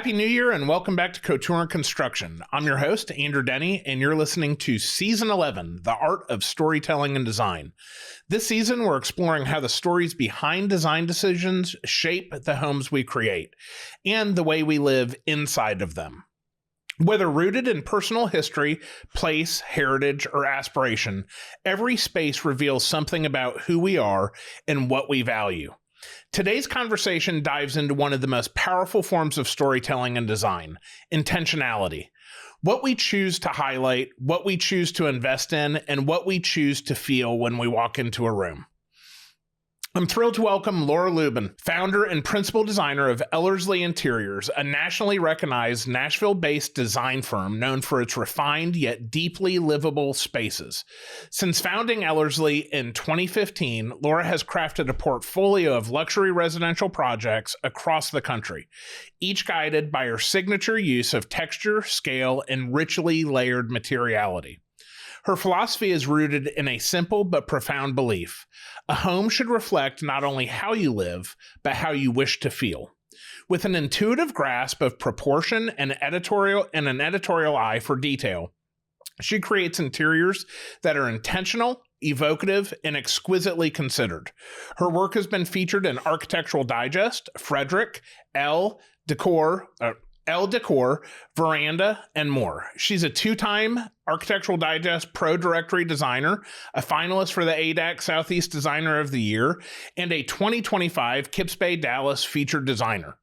Happy New Year and welcome back to Couture Construction. I'm your host, Andrew Denny, and you're listening to Season 11, The Art of Storytelling and Design. This season, we're exploring how the stories behind design decisions shape the homes we create and the way we live inside of them. Whether rooted in personal history, place, heritage, or aspiration, every space reveals something about who we are and what we value. Today's conversation dives into one of the most powerful forms of storytelling and design, intentionality. What we choose to highlight, what we choose to invest in, and what we choose to feel when we walk into a room. I'm thrilled to welcome Laura Lubin, founder and principal designer of Ellerslie Interiors, a nationally recognized Nashville-based design firm known for its refined yet deeply livable spaces. Since founding Ellerslie in 2015, Laura has crafted a portfolio of luxury residential projects across the country, each guided by her signature use of texture, scale, and richly layered materiality. Her philosophy is rooted in a simple but profound belief. A home should reflect not only how you live, but how you wish to feel. With an intuitive grasp of proportion and an editorial eye for detail, she creates interiors that are intentional, evocative, and exquisitely considered. Her work has been featured in Architectural Digest, Frederick, Elle Decor, Veranda, and more. She's a two-time Architectural Digest Pro Directory designer, a finalist for the ADAC Southeast Designer of the Year, and a 2025 Kips Bay Dallas featured designer.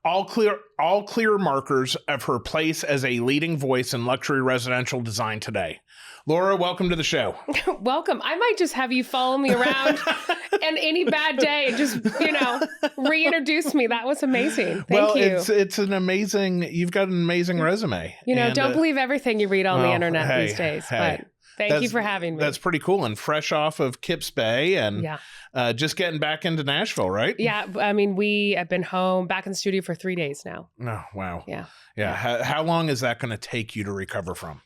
All clear markers of her place as a leading voice in luxury residential design today. Laura, welcome to the show. Welcome. I might just have you follow me around and any bad day, just, reintroduce me. That was amazing. Thank you. It's an amazing, you've got an amazing resume. Don't believe everything you read on the internet these days, but thank you for having me. That's pretty cool. And fresh off of Kips Bay and just getting back into Nashville, right? Yeah. I mean, we have been home back in the studio for 3 days now. Oh, wow. Yeah. How long is that going to take you to recover from?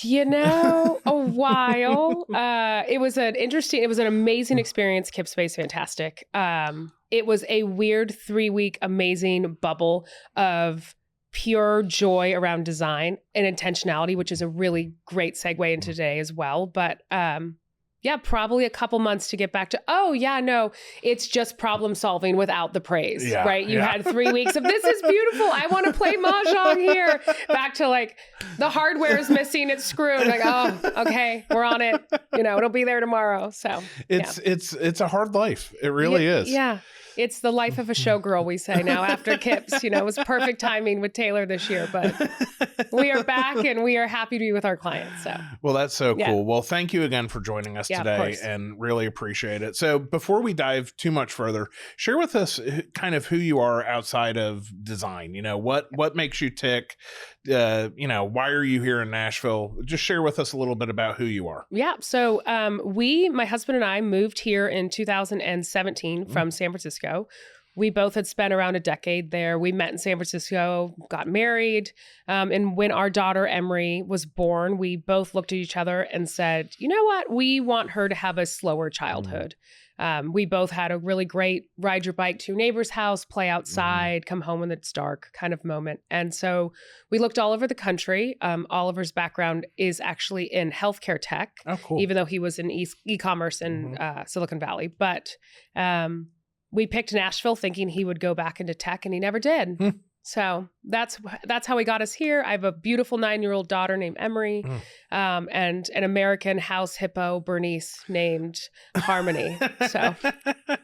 A while. It was an amazing experience. Kips Bay is fantastic. It was a weird 3-week amazing bubble of pure joy around design and intentionality, which is a really great segue into today as well. But probably a couple months to get back to, it's just problem solving without the praise, right? You had 3 weeks of, this is beautiful. I want to play Mahjong here. Back to like, the hardware is missing. It's screwed. Like, oh, okay, we're on it. It'll be there tomorrow. So it's a hard life. It really is. Yeah. It's the life of a showgirl, we say now after Kips. It was perfect timing with Taylor this year, but we are back and we are happy to be with our clients. So, well, that's so cool. Well, thank you again for joining us today and really appreciate it. So before we dive too much further, share with us kind of who you are outside of design. What makes you tick? Why are you here in Nashville? Just share with us a little bit about who you are. Yeah. So my husband and I moved here in 2017 from San Francisco. We both had spent around a decade there. We met in San Francisco, got married. And when our daughter, Emery, was born, we both looked at each other and said, you know what? We want her to have a slower childhood. We both had a really great ride your bike to your neighbor's house, play outside, come home when it's dark kind of moment. And so we looked all over the country. Oliver's background is actually in healthcare tech, even though he was in e-commerce in Silicon Valley. But we picked Nashville thinking he would go back into tech, and he never did. So that's how he got us here. I have a beautiful 9-year-old daughter named Emery, and an American house hippo, Bernice, named Harmony. So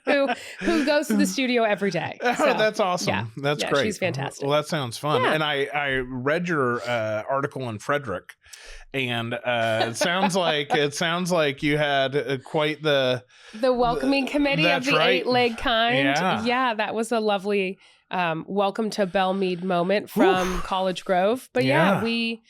who goes to the studio every day. So, that's awesome. Yeah. That's great. She's fantastic. Well, that sounds fun. Yeah. And I read your article in Frederick, and it sounds like you had quite the welcoming committee of the 8-leg kind. Yeah, that was a lovely welcome to Belmead moment from College Grove. But we,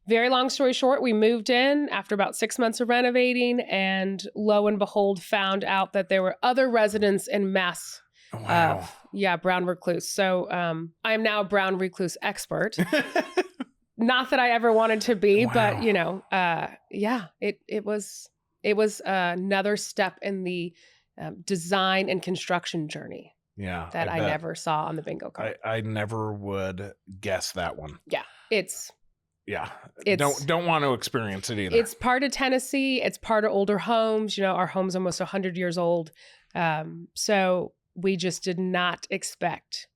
very long story short, we moved in after about 6 months of renovating, and lo and behold, found out that there were other residents in mass. Brown recluse. So I am now a brown recluse expert. Not that I ever wanted to be, but it was another step in the design and construction journey. Yeah. that I never saw on the bingo card. I never would guess that one. Yeah. It's don't want to experience it either. It's part of Tennessee. It's part of older homes. Our home's almost 100 years old. So we just did not expect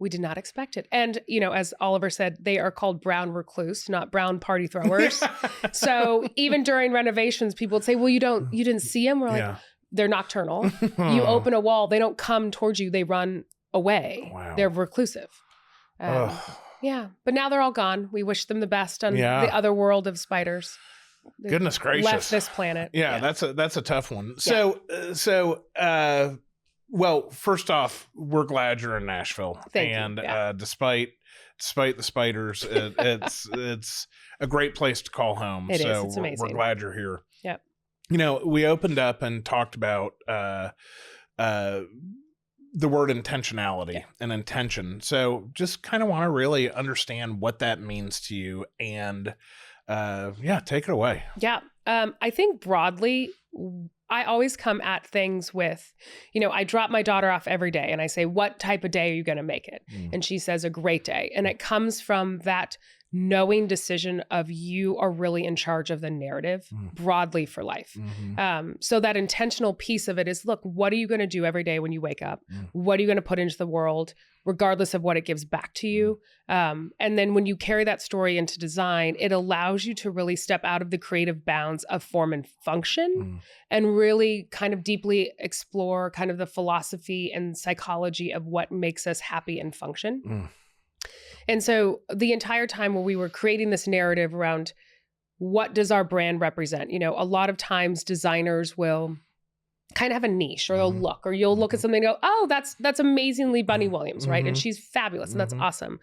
it. And, as Oliver said, they are called brown recluse, not brown party throwers. So even during renovations, people would say, well, you didn't see them. We're like, they're nocturnal. You open a wall, they don't come towards you. They run away. Wow. They're reclusive. Yeah. But now they're all gone. We wish them the best on the other world of spiders. Goodness gracious. Left this planet. Yeah. That's a tough one. So, well, first off, we're glad you're in Nashville. Thank you. Yeah. Despite the spiders, it's a great place to call home. It is. It's amazing. We're glad you're here. Yep. We opened up and talked about the word intentionality and intention. So just kind of want to really understand what that means to you, and take it away. Yeah. I think broadly, I always come at things with, I drop my daughter off every day and I say, what type of day are you going to make it? And she says, a great day. And it comes from that knowing decision of you are really in charge of the narrative broadly for life. So that intentional piece of it is, look, what are you going to do every day when you wake up? What are you going to put into the world, regardless of what it gives back to you? And then when you carry that story into design, it allows you to really step out of the creative bounds of form and function and really kind of deeply explore kind of the philosophy and psychology of what makes us happy and function. And so the entire time where we were creating this narrative around what does our brand represent, a lot of times designers will kind of have a niche or they'll look, or you'll look at something and go, oh, that's amazingly Bunny Williams, right? And she's fabulous and that's awesome.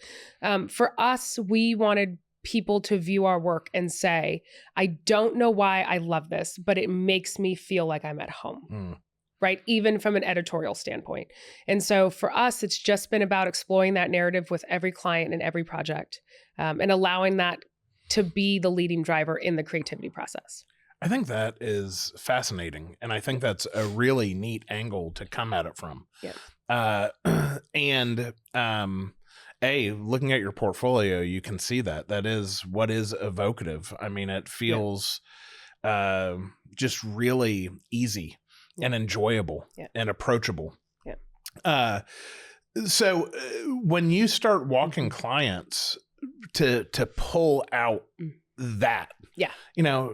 For us, we wanted people to view our work and say, I don't know why I love this, but it makes me feel like I'm at home. Right? Even from an editorial standpoint. And so for us, it's just been about exploring that narrative with every client and every project, and allowing that to be the leading driver in the creativity process. I think that is fascinating. And I think that's a really neat angle to come at it from. Yeah. Looking at your portfolio, you can see that is what is evocative. I mean, it feels just really easy and enjoyable and approachable. Yeah. So when you start walking clients to pull out that,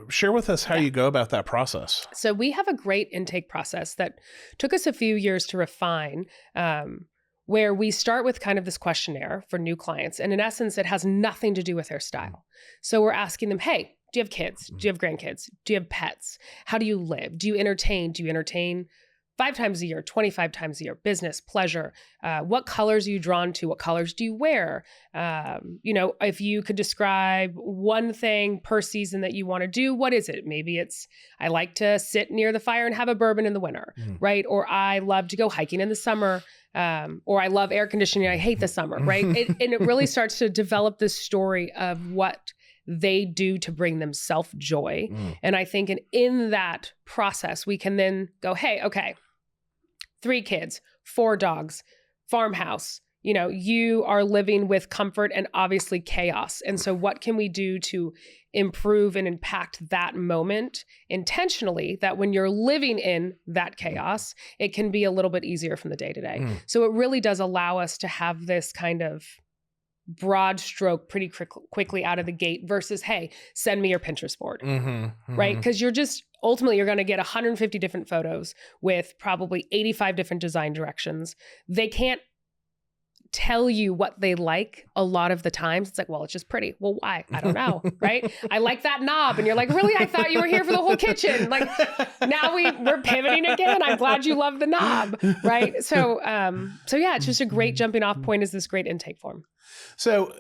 share with us how you go about that process. So we have a great intake process that took us a few years to refine, where we start with kind of this questionnaire for new clients. And in essence, it has nothing to do with their style. So we're asking them, hey, do you have kids? Do you have grandkids? Do you have pets? How do you live? Do you entertain? Do you entertain 5 times a year, 25 times a year? Business, pleasure. What colors are you drawn to? What colors do you wear? If you could describe one thing per season that you want to do, what is it? Maybe it's, I like to sit near the fire and have a bourbon in the winter, right? Or I love to go hiking in the summer. Or I love air conditioning. I hate the summer, right? And it really starts to develop this story of what they do to bring themselves joy. And I think in that process, we can then go, hey, okay, 3 kids, 4 dogs, farmhouse, you are living with comfort and obviously chaos. And so what can we do to improve and impact that moment intentionally, that when you're living in that chaos, it can be a little bit easier from the day to day. So it really does allow us to have this kind of broad stroke pretty quickly out of the gate versus, hey, send me your Pinterest board, right? Because you're going to get 150 different photos with probably 85 different design directions. They can't tell you what they like a lot of the times. It's like, well, it's just pretty. Well, why? I don't know, right? I like that knob. And you're like, really? I thought you were here for the whole kitchen. Like, now we're pivoting again. I'm glad you love the knob, right? So yeah, it's just a great jumping off point, is this great intake form. So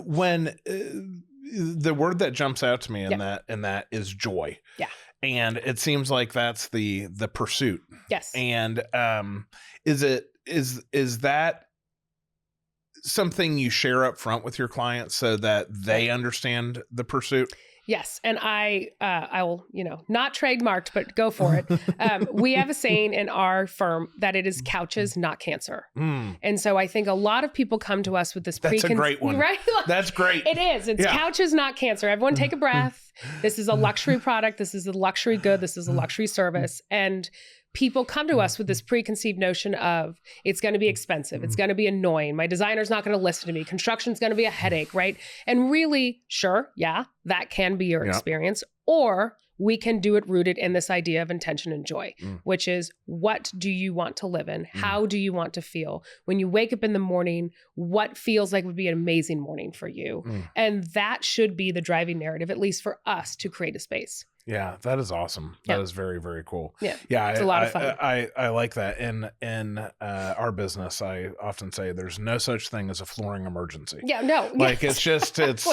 when the word that jumps out to me in that is joy. Yeah. And it seems like that's the pursuit. Yes. And is that something you share up front with your clients so that they understand the pursuit? Yes. And I will, not trademarked, but go for it. We have a saying in our firm that it is couches, not cancer. And so I think a lot of people come to us with this That's a great one. Right? That's great. It is. It's couches, not cancer. Everyone take a breath. This is a luxury product. This is a luxury good. This is a luxury service. And people come to us with this preconceived notion of it's going to be expensive. It's going to be annoying. My designer's not going to listen to me. Construction's going to be a headache, right? And really, sure, yeah, that can be your experience. Or we can do it rooted in this idea of intention and joy, which is what do you want to live in? How do you want to feel? When you wake up in the morning, what feels like would be an amazing morning for you? And that should be the driving narrative, at least for us, to create a space. Yeah, that is awesome. That is very, very cool. Yeah, it's a lot of fun. I like that. In our business, I often say there's no such thing as a flooring emergency. Yeah, no. Like it's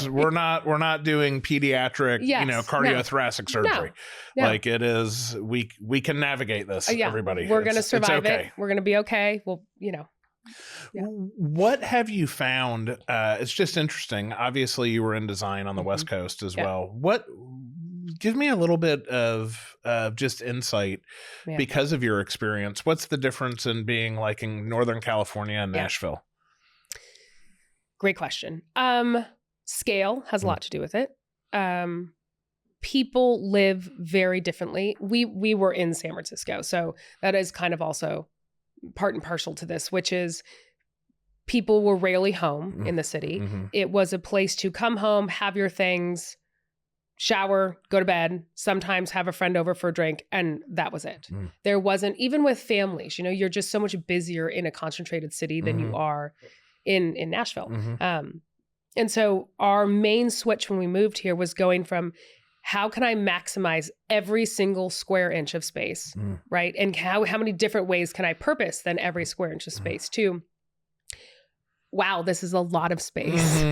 we're not doing pediatric, cardiothoracic surgery. No. Like it is, we can navigate this. Everybody, we're going to survive okay. it. We're going to be okay. Well, Yeah. What have you found? It's just interesting. Obviously, you were in design on the West Coast as well. Give me a little bit of just insight because of your experience. What's the difference in being like in Northern California and Nashville? Great question. Scale has a lot to do with it. People live very differently. We were in San Francisco, so that is kind of also part and parcel to this, which is people were rarely home in the city. It was a place to come home, have your things, shower, go to bed, sometimes have a friend over for a drink, and that was it. There wasn't, even with families, you're just so much busier in a concentrated city than you are in Nashville. And so our main switch when we moved here was going from how can I maximize every single square inch of space, right? And how many different ways can I purpose then every square inch of space to, wow, this is a lot of space,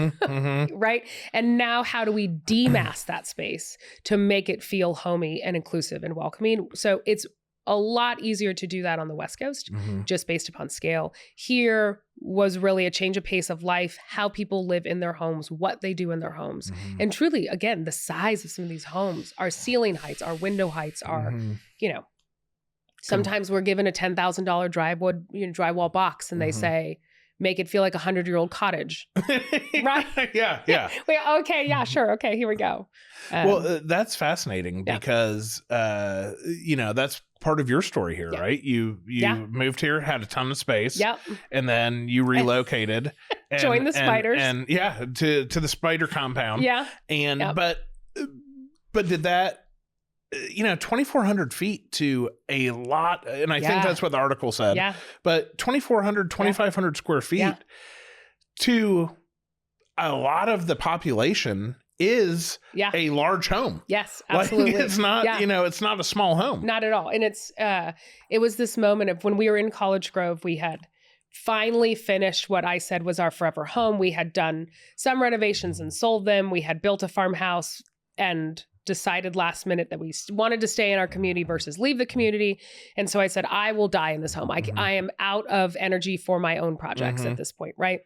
right? And now how do we demask that space to make it feel homey and inclusive and welcoming? So it's a lot easier to do that on the West Coast, just based upon scale. Here was really a change of pace of life, how people live in their homes, what they do in their homes. And truly, again, the size of some of these homes, our ceiling heights, our window heights are, sometimes we're given a $10,000 drywall box and they say, make it feel like 100-year-old cottage. Right? Yeah. Okay. Yeah, sure. Okay. Here we go. That's fascinating because, that's part of your story here, right? You moved here, had a ton of space, and then you relocated, and, joined the spiders, and to the spider compound, and but did that, 2,400 feet to a lot, and I think that's what the article said, but 2,400, 2,500 square feet to a lot of the population is a large home. Yes, absolutely. Like it's not, it's not a small home. Not at all. And it was this moment of when we were in College Grove, we had finally finished what I said was our forever home. We had done some renovations and sold them. We had built a farmhouse and decided last minute that we wanted to stay in our community versus leave the community. And so I said, I will die in this home. I am out of energy for my own projects at this point, right?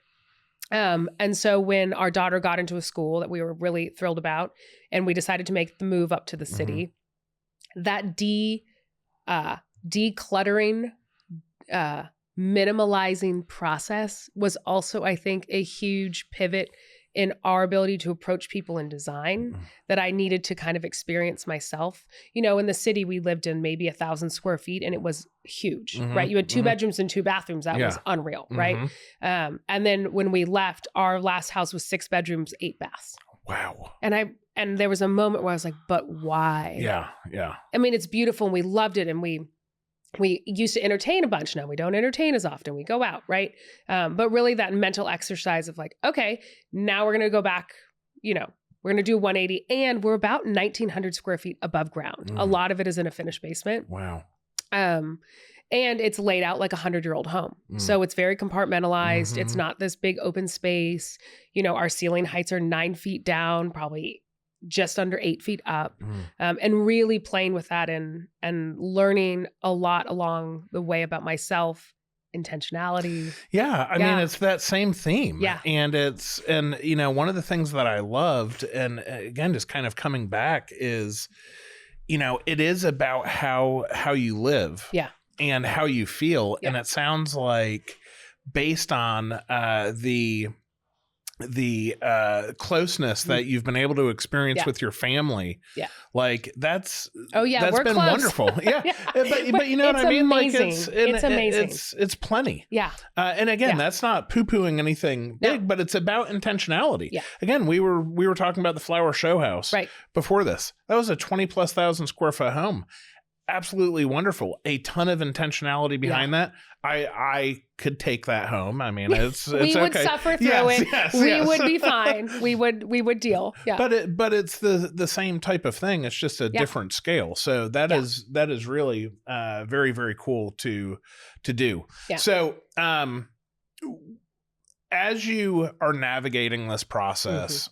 And so when our daughter got into a school that we were really thrilled about, and we decided to make the move up to the city, that decluttering, minimalizing process was also, I think, a huge pivot in our ability to approach people in design that I needed to kind of experience myself. In the city we lived in maybe 1,000 square feet, and it was huge, right? You had 2 bedrooms and 2 bathrooms. That was unreal, right? And then when we left, our last house was 6 bedrooms, 8 baths. Wow. And there was a moment where I was like, but why? Yeah. I mean, it's beautiful and we loved it, and we used to entertain a bunch. Now we don't entertain as often. We go out, right? But really that mental exercise of like, okay, now we're going to go back, we're going to do 180, and we're about 1,900 square feet above ground. A lot of it is in a finished basement. Wow. And it's laid out like a 100-year-old home. So it's very compartmentalized. It's not this big open space. Our ceiling heights are 9 feet down, probably just under 8 feet up, and really playing with that and learning a lot along the way about myself intentionality. Yeah. I mean, it's that same theme. Yeah. And one of the things that I loved, and again, just kind of coming back is, it is about how you live. Yeah. And how you feel. Yeah. And it sounds like based on the closeness that you've been able to experience with your family. Yeah. Like that's we're been close. Wonderful. Yeah. But you know what I mean? Amazing. Like it's amazing. It's plenty. Yeah. And again, that's not poo-pooing anything big, but it's about intentionality. Yeah. Again, we were talking about the Flower Show House before this. That was a 20,000+ square foot home. Absolutely wonderful. A ton of intentionality behind that. I could take that home. I mean, it's we would okay. Suffer through it. We would be fine. We would deal. Yeah. But it's the same type of thing. It's just a different scale. So that is really very, very cool to do. Yeah. So as you are navigating this process,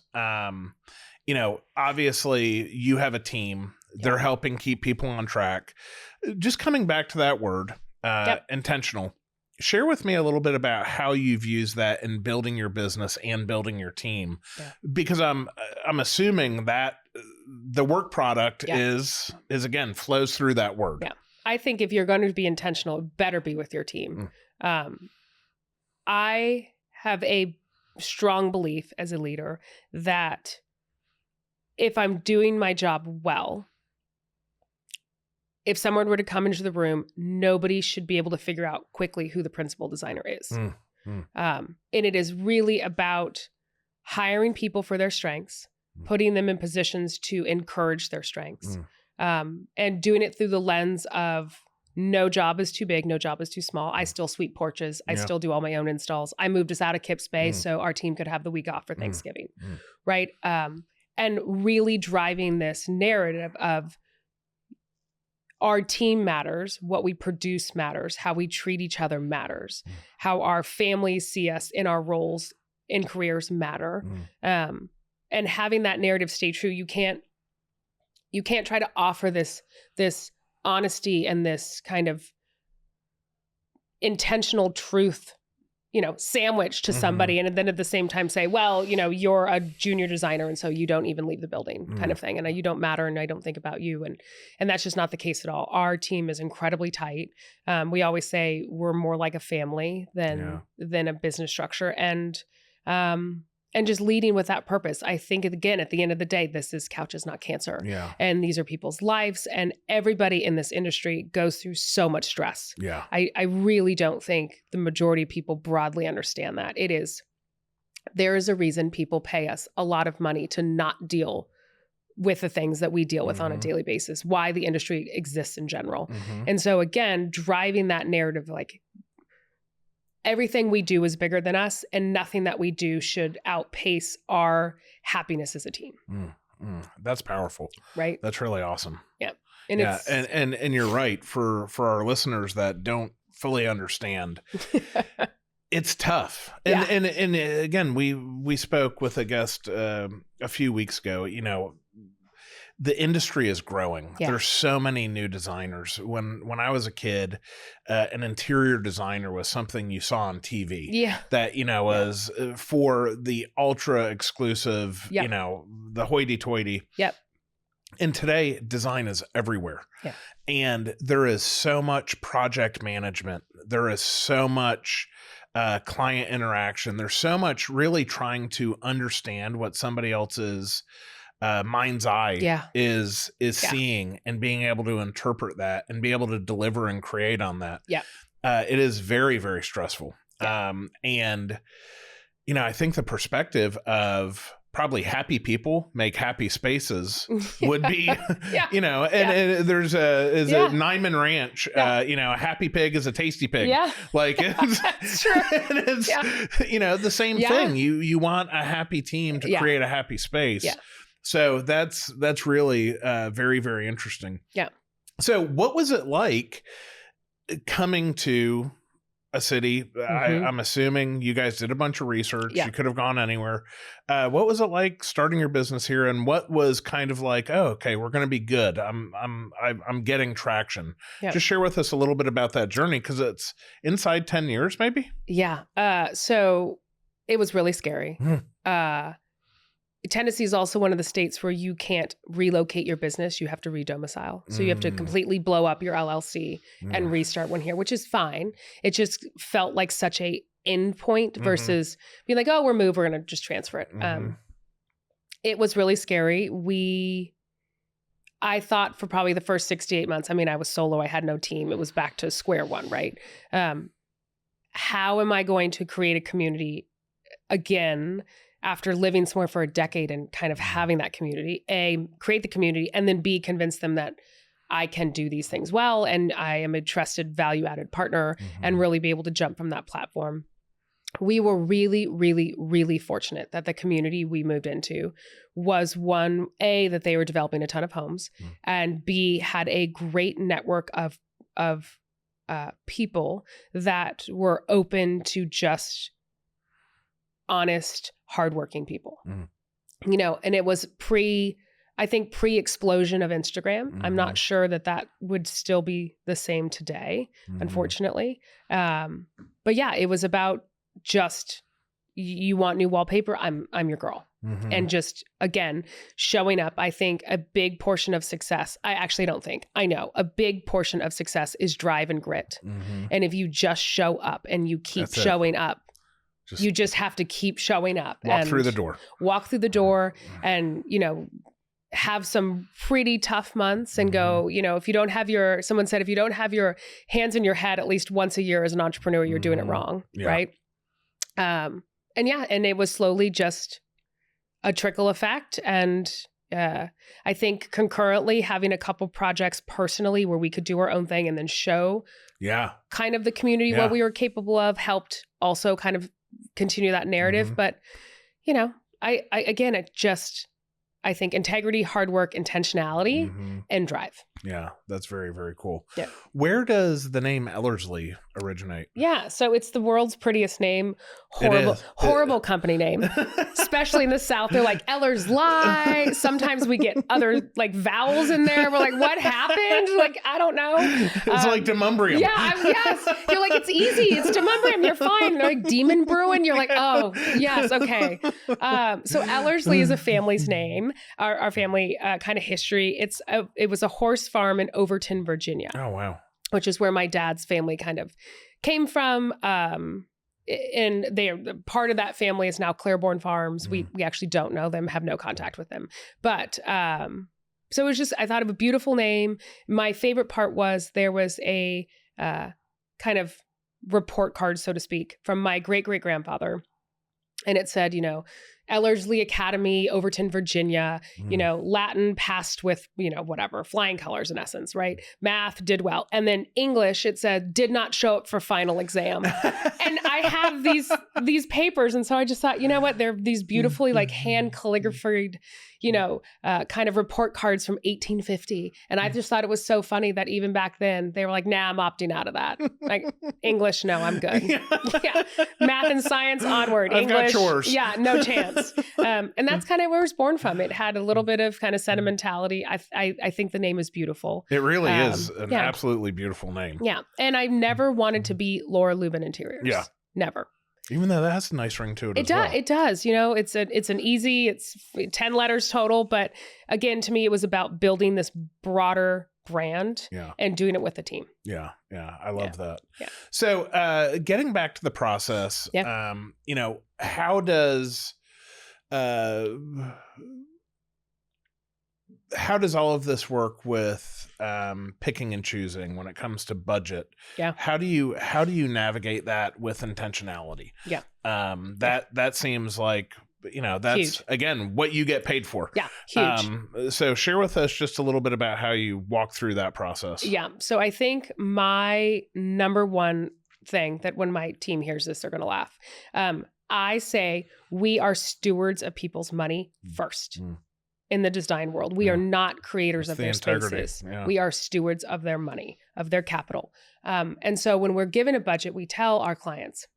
obviously you have a team. They're helping keep people on track. Just coming back to that word, intentional. Share with me a little bit about how you've used that in building your business and building your team, because I'm assuming that the work product is again flows through that word. Yeah, I think if you're going to be intentional, it better be with your team. I have a strong belief as a leader that if I'm doing my job well, if someone were to come into the room, nobody should be able to figure out quickly who the principal designer is. And it is really about hiring people for their strengths, putting them in positions to encourage their strengths, and doing it through the lens of no job is too big, no job is too small. I still sweep porches. I still do all my own installs. I moved us out of Kips Bay so our team could have the week off for Thanksgiving, right? And really driving this narrative of our team matters, what we produce matters, how we treat each other matters, how our families see us in our roles in careers matter. And having that narrative stay true, you can't try to offer this honesty and this kind of intentional truth, sandwich to somebody. And then at the same time say, well, you're a junior designer and so you don't even leave the building kind of thing. And you don't matter and I don't think about you. And that's just not the case at all. Our team is incredibly tight. We always say we're more like a family than a business structure. And just leading with that purpose. I think, again, at the end of the day, this is couches, not cancer. Yeah. And these are people's lives. And everybody in this industry goes through so much stress. Yeah. I really don't think the majority of people broadly understand that. There is a reason people pay us a lot of money to not deal with the things that we deal with on a daily basis, why the industry exists in general. And so, again, driving that narrative, like, everything we do is bigger than us and nothing that we do should outpace our happiness as a team. That's powerful. Right. That's really awesome. Yeah. And you're right, for our listeners that don't fully understand, it's tough. And again, we spoke with a guest a few weeks ago, the industry is growing. Yeah. There's so many new designers. When I was a kid, an interior designer was something you saw on TV. Yeah. That, was for the ultra exclusive, the hoity-toity. Yep. And today, design is everywhere. Yeah. And there is so much project management. There is so much client interaction. There's so much really trying to understand what somebody else's mind's eye is seeing and being able to interpret that and be able to deliver and create on that. Yeah. It is very, very stressful. Yeah. And, I think the perspective of probably happy people make happy spaces would be, and there's a Nyman Ranch, a happy pig is a tasty pig. Yeah. Like it's true. It's, the same thing. You want a happy team to create a happy space. Yeah. So that's really very, very interesting. Yeah. So what was it like coming to a city. I'm assuming you guys did a bunch of research. Yeah. You could have gone anywhere. What was it like starting your business here, and what was kind of like, oh, okay, we're going to be good. I'm getting traction. Yeah. Just share with us a little bit about that journey, because it's inside 10 years, maybe. Yeah. So it was really scary. Tennessee is also one of the states where you can't relocate your business. You have to redomicile. So you have to completely blow up your LLC and restart one here, which is fine. It just felt like such a end point versus being like, oh, we're moved, we're going to just transfer it. It was really scary. I thought for probably the first 6 to 8 months, I mean, I was solo, I had no team. It was back to square one, right? How am I going to create a community again after living somewhere for a decade and kind of having that community? A, create the community, and then B, convince them that I can do these things well and I am a trusted value-added partner and really be able to jump from that platform. We were really, really, really fortunate that the community we moved into was one, A, that they were developing a ton of homes, and B, had a great network of people that were open to just honest, hardworking people. You know, and it was pre-explosion of Instagram. I'm not sure that would still be the same today, unfortunately. But yeah, it was about just, you want new wallpaper, I'm your girl. And just, again, showing up. I think a big portion of success, I know a big portion of success is drive and grit. And if you just show up and you keep showing up, you just have to keep showing up. Walk through the door and, you know, have some pretty tough months and go, you know, someone said, if you don't have your hands in your head at least once a year as an entrepreneur, you're doing it wrong. Yeah. Right. And it was slowly just a trickle effect. And I think concurrently having a couple projects personally where we could do our own thing and then show kind of the community what we were capable of helped also kind of continue that narrative. But, you know, I think integrity, hard work, intentionality, and drive. Yeah, that's very, very cool. Yeah. Where does the name Ellerslie originate? Yeah, so it's the world's prettiest name. Horrible company name, especially in the South. They're like Ellerslie. Sometimes we get other like vowels in there. We're like, what happened? Like, I don't know. It's like Demumbrium. Yeah, yes. You're like, it's easy. It's Demumbrium. You're fine. They're like Demon Brewing. You're like, oh, yes, okay. So Ellerslie is a family's name. Our family kind of history. It was a horse farm in Overton, Virginia. Oh, wow. Which is where my dad's family kind of came from. And part of that family is now Claiborne Farms. We actually don't know them, have no contact with them. But so it was just, I thought of a beautiful name. My favorite part was there was a kind of report card, so to speak, from my great-great-grandfather. And it said, you know, Ellerslie Academy, Overton, Virginia, you know, Latin passed with, you know, whatever, flying colors in essence, right? Math did well. And then English, it said, did not show up for final exam. And I have these papers. And so I just thought, you know what? They're these beautifully like hand calligraphied, you know, kind of report cards from 1850. And I just thought it was so funny that even back then they were like, nah, I'm opting out of that. Like English, no, I'm good. Yeah. Math and science onward. I've got chores. Yeah, no chance. And that's kind of where it was born from. It had a little bit of kind of sentimentality. I think the name is beautiful. It really is an absolutely beautiful name. Yeah. And I never wanted to be Laura Lubin Interiors. Yeah. Never. Even though that has a nice ring to it. It does. You know, it's 10 letters total. But again, to me, it was about building this broader brand and doing it with a team. Yeah. Yeah. I love that. Yeah. So getting back to the process, you know, how does all of this work with picking and choosing when it comes to budget? Yeah. How do you navigate that with intentionality? Yeah. That seems like, you know, that's huge. Again, what you get paid for. Yeah. Huge. So share with us just a little bit about how you walk through that process. Yeah. So I think my number one thing that when my team hears this, they're going to laugh. I say we are stewards of people's money first. in the design world. We are not creators of the their integrity. spaces. Yeah. We are stewards of their money, of their capital. And so when we're given a budget, we tell our clients,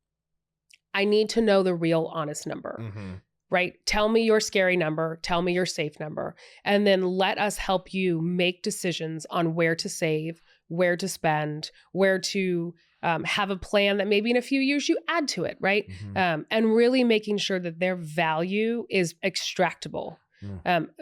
I need to know the real honest number, right? Tell me your scary number. Tell me your safe number. And then let us help you make decisions on where to save, where to spend, where to have a plan that maybe in a few years you add to it, right? And really making sure that their value is extractable.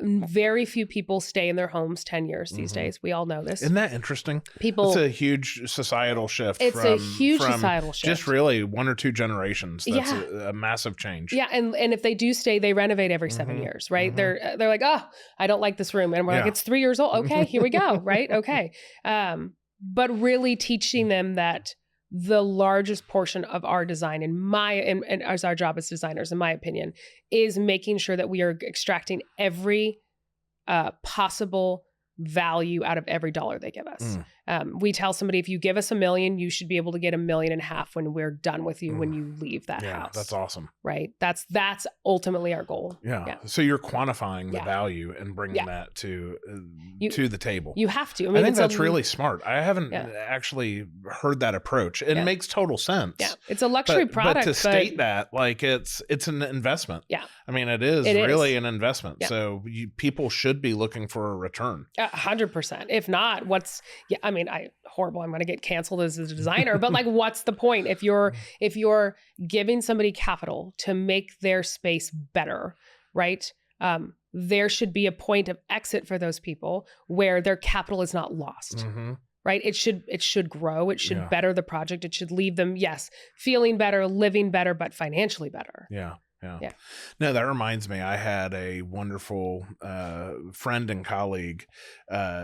Very few people stay in their homes 10 years these days. We all know this. Isn't that interesting? It's a huge societal shift. It's a huge societal shift. Just really 1 or 2 generations. That's a massive change. Yeah. And if they do stay, they renovate every 7 years, right? They're like, oh, I don't like this room. And we're like, it's 3 years old. Okay, here we go. Right. Okay. But really teaching them that the largest portion of our design and as our job as designers, in my opinion, is making sure that we are extracting every possible value out of every dollar they give us. We tell somebody, if you give us $1 million, you should be able to get $1.5 million when we're done with you, when you leave that house. That's awesome. Right. That's ultimately our goal. Yeah. So you're quantifying the value and bringing that to the table. You have to. I think that's really smart. I haven't actually heard that approach. It makes total sense. Yeah. It's a luxury product. But to state that, like it's an investment. Yeah. I mean, it is really an investment. Yeah. So people should be looking for a return. 100%. If not, I'm going to get canceled as a designer, but like, what's the point if you're giving somebody capital to make their space better, right? There should be a point of exit for those people where their capital is not lost. Right? It should grow. It should better the project. It should leave them, feeling better, living better, but financially better. Yeah. No, that reminds me, I had a wonderful friend and colleague,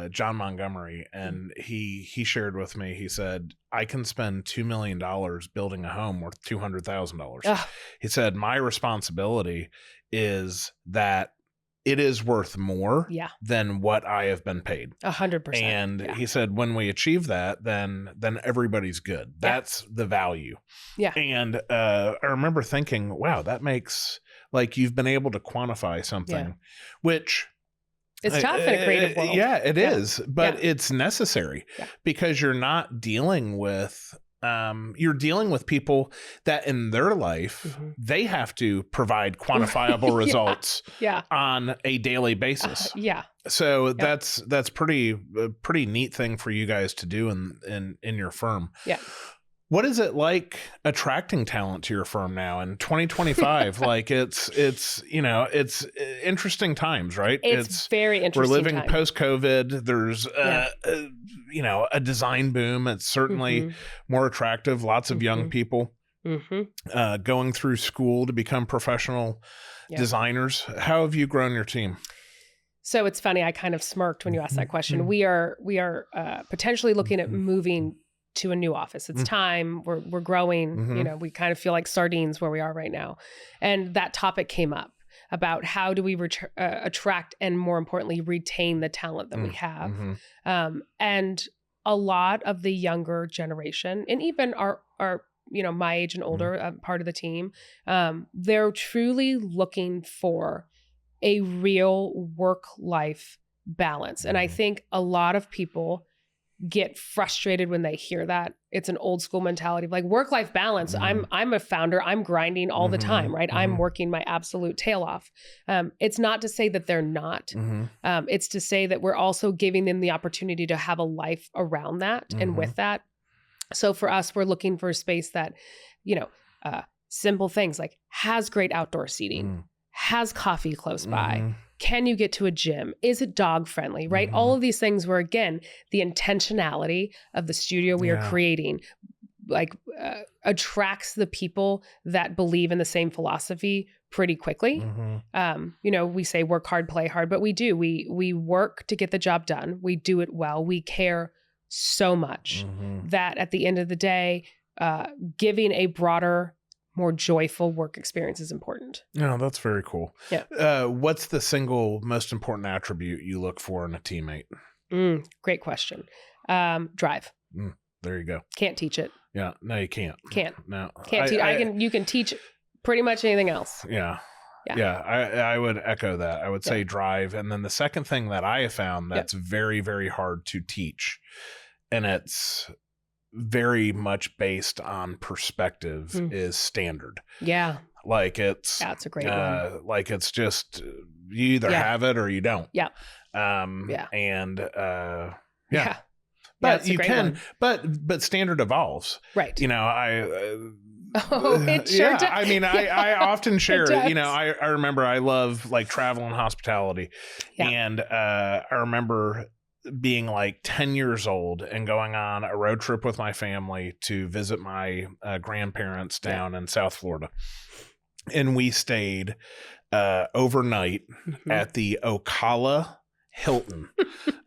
John Montgomery, and he shared with me, he said, I can spend $2 million building a home worth $200,000. He said, my responsibility is that it is worth more than what I have been paid. 100%. And he said, when we achieve that, then everybody's good. That's the value. Yeah. And I remember thinking, wow, that makes, like, you've been able to quantify something, which it's tough in a creative world. Yeah, it is, but it's necessary because you're not dealing with you're dealing with people that in their life, they have to provide quantifiable results on a daily basis. So that's pretty neat thing for you guys to do in your firm. Yeah. What is it like attracting talent to your firm now in 2025? Like it's interesting times, right? It's very interesting. We're living post-COVID. There's a design boom. It's certainly more attractive. Lots of young people going through school to become professional designers. How have you grown your team? So it's funny. I kind of smirked when you asked that question. We are potentially looking at moving to a new office. It's time. We're growing. We kind of feel like sardines where we are right now. And that topic came up about how do we attract and, more importantly, retain the talent that we have. And a lot of the younger generation, and even our my age and older part of the team, they're truly looking for a real work-life balance. And I think a lot of people get frustrated when they hear that. It's an old school mentality of like work-life balance. I'm a founder. I'm grinding all the time, right? I'm working my absolute tail off. It's not to say that they're not. It's to say that we're also giving them the opportunity to have a life around that and with that. So for us, we're looking for a space that, simple things like has great outdoor seating, has coffee close by. Can you get to a gym? Is it dog friendly, right? All of these things where, again, the intentionality of the studio we are creating, attracts the people that believe in the same philosophy pretty quickly. We say work hard, play hard, but we do. We work to get the job done. We do it well. We care so much that at the end of the day, giving a broader, more joyful work experience is important. No, that's very cool. Yeah. What's the single most important attribute you look for in a teammate? Great question. Drive. There you go. Can't teach it. Yeah. No, you can't. Can't. No. Can't teach. You can teach pretty much anything else. Yeah. I would echo that. I would say drive. And then the second thing that I have found that's very, very hard to teach, and it's very much based on perspective, is standard. Yeah. Like it's a great one. Like it's just you either have it or you don't. Yeah. But you can, but standard evolves. Right. You know, it sure does. I mean, I often share, you know, I remember I love like travel and hospitality. And I remember being like 10 years old and going on a road trip with my family to visit my grandparents down in South Florida. And we stayed overnight at the Ocala Hilton.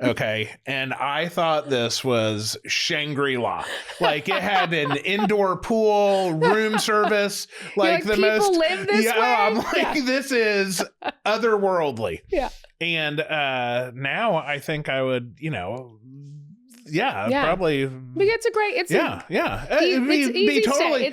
Okay. And I thought this was Shangri-La. Like it had an indoor pool, room service, like the people most live this way? I'm like, this is otherworldly. Yeah. And now I think I would, you know, probably. It's a great. It's it's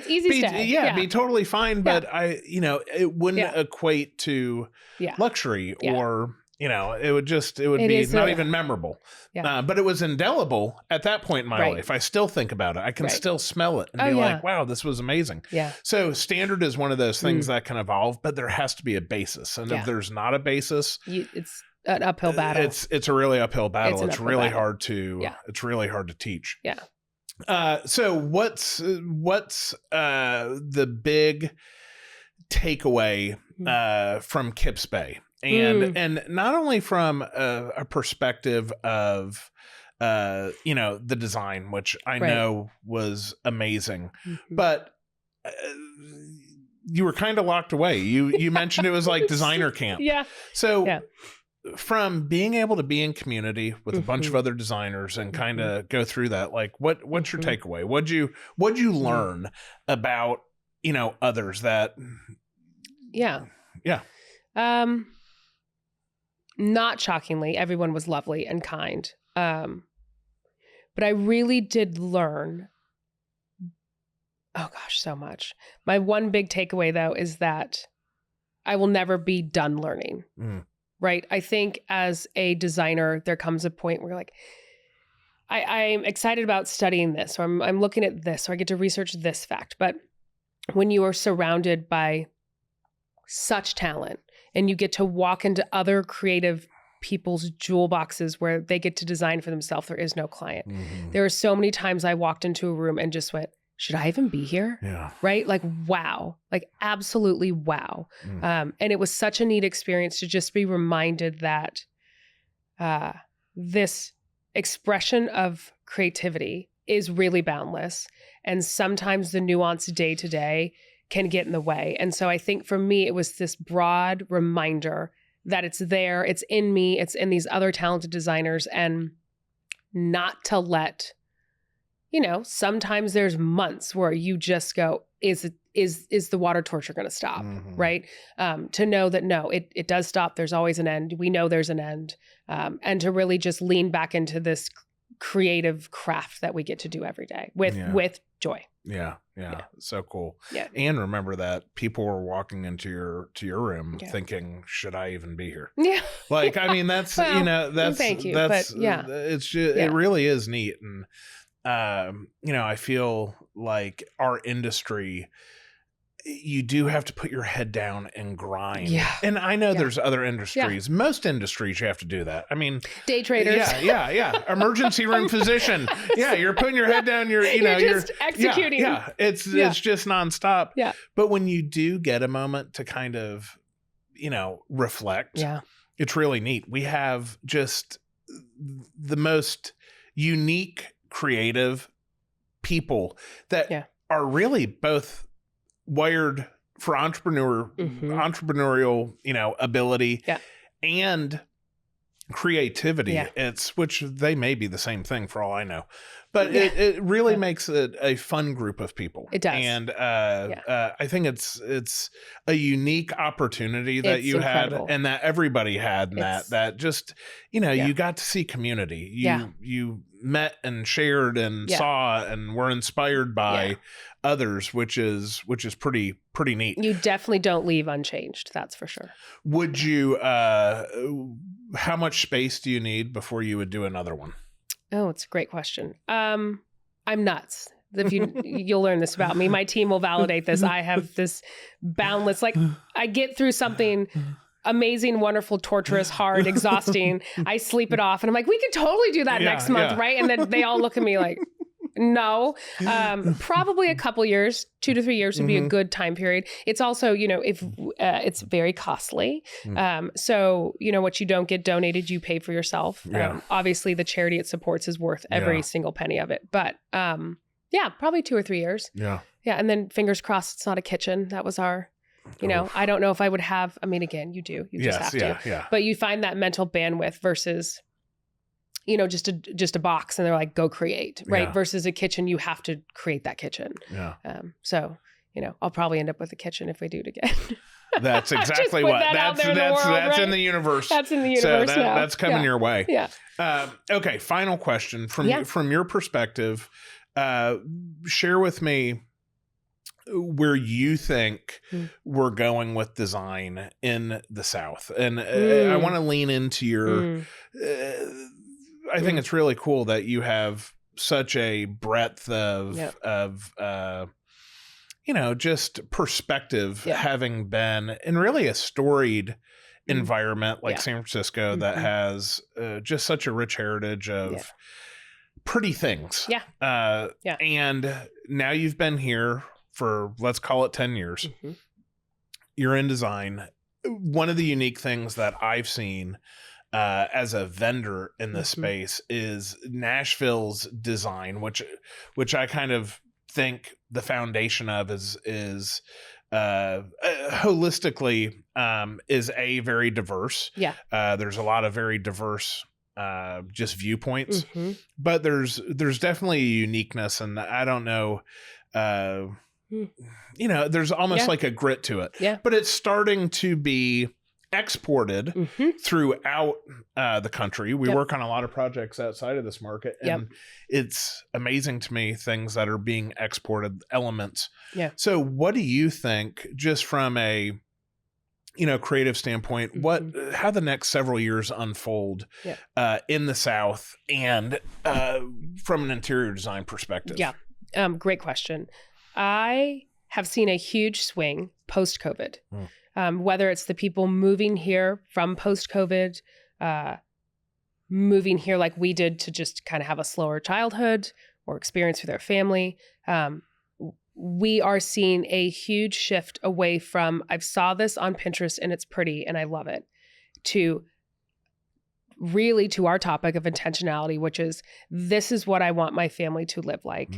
easy stay. Be totally fine. But it wouldn't equate to luxury or. You know, it would be not even memorable. Yeah. But it was indelible at that point in my life. I still think about it. I can still smell it and be like, wow, this was amazing. Yeah. So standard is one of those things that can evolve, but there has to be a basis. And if there's not a basis, it's an uphill battle. It's a really uphill battle. It's really hard to teach. Yeah. So what's the big takeaway from Kips Bay? And not only from a perspective of, the design, which I know was amazing, but you were kind of locked away. You mentioned it was like designer camp. Yeah. So from being able to be in community with a bunch of other designers and kind of go through that, like what's your takeaway? What'd you learn about, others that? Yeah. Not shockingly, everyone was lovely and kind. But I really did learn, so much. My one big takeaway, though, is that I will never be done learning, right? I think as a designer, there comes a point where you're like, I'm excited about studying this, or I'm looking at this, or I get to research this fact. But when you are surrounded by such talent, and you get to walk into other creative people's jewel boxes where they get to design for themselves, there is no client. There are so many times I walked into a room and just went, should I even be here? Yeah. Right? Like, wow. Like, absolutely wow. And it was such a neat experience to just be reminded that this expression of creativity is really boundless. And sometimes the nuanced day to day can get in the way. And so I think for me, it was this broad reminder that it's there, it's in me, it's in these other talented designers, and not to let, sometimes there's months where you just go, is the water torture going to stop? Right. To know that, no, it does stop. There's always an end. We know there's an end. And to really just lean back into this creative craft that we get to do every day with joy. Yeah. So cool. Yeah. And remember that people were walking into your room thinking, should I even be here? Yeah. Like, I mean, that's, that's, thank you. That's, but yeah, it's just, it really is neat. And, I feel like our industry, you do have to put your head down and grind. Yeah. And I know there's other industries. Yeah. Most industries you have to do that. I mean, day traders. Yeah. Emergency room physician. Yeah. You're putting your head down. You're just executing. Yeah. It's just nonstop. Yeah. But when you do get a moment to kind of, reflect. Yeah. It's really neat. We have just the most unique, creative people that are really both wired for entrepreneurial, ability and creativity. It's which they may be the same thing for all I know, but it really makes it a fun group of people. It does. And I think it's a unique opportunity that it's incredible. Had and that everybody had, and that just, you got to see community. You met and shared and saw and were inspired by others, which is pretty neat. You definitely don't leave unchanged. That's for sure. Would you, how much space do you need before you would do another one? Oh, it's a great question. I'm nuts. If you'll learn this about me, my team will validate this. I have this boundless, like I get through something amazing, wonderful, torturous, hard, exhausting. I sleep it off and I'm like, we could totally do that next month. Right. And then they all look at me like, no, probably a couple years, 2 to 3 years would be a good time period. It's also, if it's very costly. So, what you don't get donated, you pay for yourself. Obviously the charity it supports is worth every single penny of it. But, probably 2 or 3 years. Yeah. And then fingers crossed, it's not a kitchen. That was our, I don't know if I would have, again, you do, you just have to, but you find that mental bandwidth versus, just a box and they're like, go create, right? Yeah. Versus a kitchen, you have to create that kitchen. Yeah. So, I'll probably end up with a kitchen if we do it again. That's exactly what that's in the universe. That's in the universe. So that's coming your way. Yeah. Okay. Final question from your perspective. Share with me where you think we're going with design in the South. And I want to lean into your, I think it's really cool that you have such a breadth of just perspective, having been in really a storied environment like San Francisco that has just such a rich heritage of pretty things. And now you've been here for, let's call it 10 years. You're in design. One of the unique things that I've seen as a vendor in this space is Nashville's design, which I kind of think the foundation of is holistically is very diverse. There's a lot of very diverse just viewpoints, but there's definitely a uniqueness, and I don't know, there's almost like a grit to it, but it's starting to be exported throughout the country. We work on a lot of projects outside of this market, and it's amazing to me, things that are being exported, elements. So what do you think, just from a creative standpoint, how the next several years unfold in the South and from an interior design perspective? Great question. I have seen a huge swing post-COVID. Whether it's the people moving here from post-COVID, moving here like we did to just kind of have a slower childhood or experience with their family. We are seeing a huge shift away from, I've saw this on Pinterest and it's pretty and I love it, to really to our topic of intentionality, which is, this is what I want my family to live like.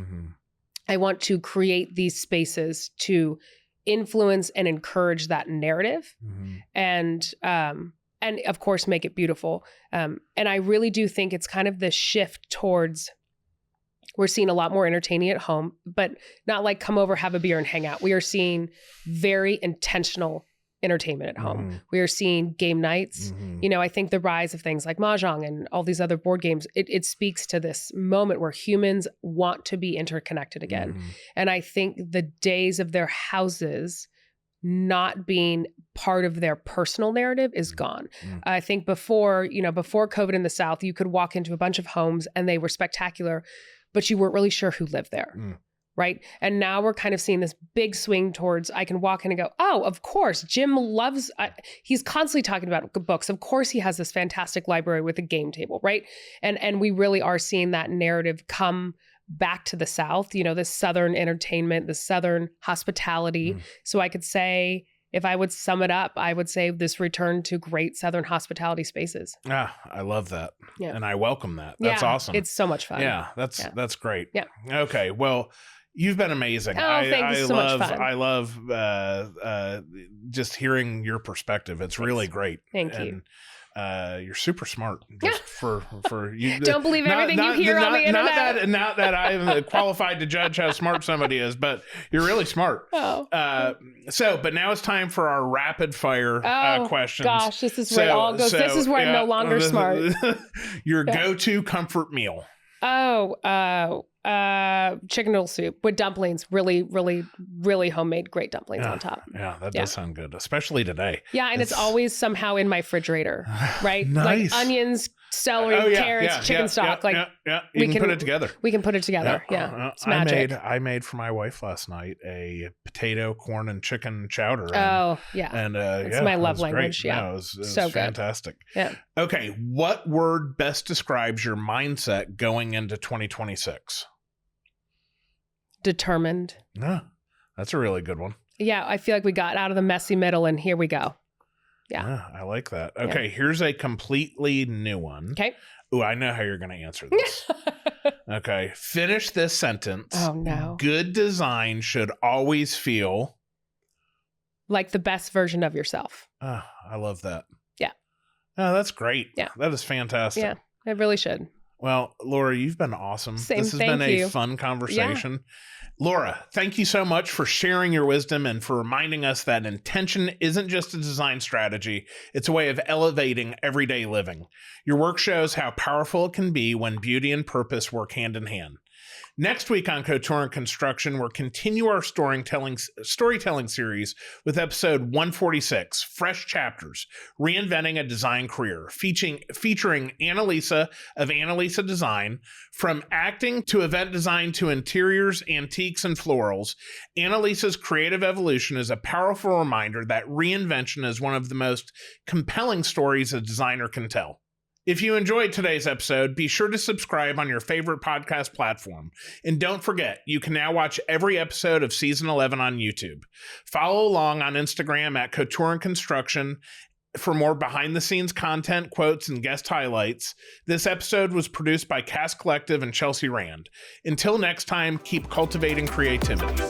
I want to create these spaces to influence and encourage that narrative, and of course make it beautiful. And I really do think it's kind of this shift towards, we're seeing a lot more entertaining at home, but not like come over, have a beer and hang out. We are seeing very intentional entertainment at home. We are seeing game nights. I think the rise of things like Mahjong and all these other board games, it speaks to this moment where humans want to be interconnected again. And I think the days of their houses not being part of their personal narrative is gone. I think before COVID in the South, you could walk into a bunch of homes and they were spectacular, but you weren't really sure who lived there. Right. And now we're kind of seeing this big swing towards, I can walk in and go, oh, of course, Jim loves, he's constantly talking about books. Of course, he has this fantastic library with a game table. Right. And we really are seeing that narrative come back to the South, this Southern entertainment, the Southern hospitality. So I could say, if I would sum it up, I would say this return to great Southern hospitality spaces. I love that. And I welcome that. That's awesome. It's so much fun. That's great. Okay. Well, you've been amazing. Thank you. So much fun. I love just hearing your perspective. It's really great. Thank you. You're super smart. Just for you. Don't believe everything you hear on the internet. Not that I'm qualified to judge how smart somebody is, but you're really smart. But now it's time for our rapid fire questions. Gosh, this is where it all goes. This is where I'm no longer smart. Your go-to comfort meal. chicken noodle soup with dumplings. Really, really, really homemade, great dumplings on top. Yeah, that does sound good, especially today. Yeah, and it's always somehow in my refrigerator, right? Nice. Like onions, celery, carrots, chicken stock. You can put it together. We can put it together. Yeah, it's magic. I made for my wife last night a potato, corn, and chicken chowder. And it's my love language. Great. Yeah, it was so fantastic. Good. Yeah. Okay, what word best describes your mindset going into 2026? Determined. No, that's a really good one. Yeah, I feel like we got out of the messy middle and here we go. Yeah. I like that. Okay, here's a completely new one. Okay. Oh, I know how you're going to answer this. Okay, finish this sentence. Oh, no. Good design should always feel like the best version of yourself. Oh, I love that. Yeah. Oh, that's great. Yeah. That is fantastic. Yeah, it really should. Well, Laura, you've been awesome. Same, this has been thank you. A fun conversation. Laura, thank you so much for sharing your wisdom and for reminding us that intention isn't just a design strategy. It's a way of elevating everyday living. Your work shows how powerful it can be when beauty and purpose work hand in hand. Next week on Couture Construction, we'll continue our storytelling series with episode 146, Fresh Chapters, Reinventing a Design Career, featuring Annalisa of Annalisa Design. From acting to event design to interiors, antiques, and florals, Annalisa's creative evolution is a powerful reminder that reinvention is one of the most compelling stories a designer can tell. If you enjoyed today's episode, be sure to subscribe on your favorite podcast platform. And don't forget, you can now watch every episode of Season 11 on YouTube. Follow along on Instagram at Couture Construction for more behind-the-scenes content, quotes, and guest highlights. This episode was produced by Cast Collective and Chelsea Rand. Until next time, keep cultivating creativity.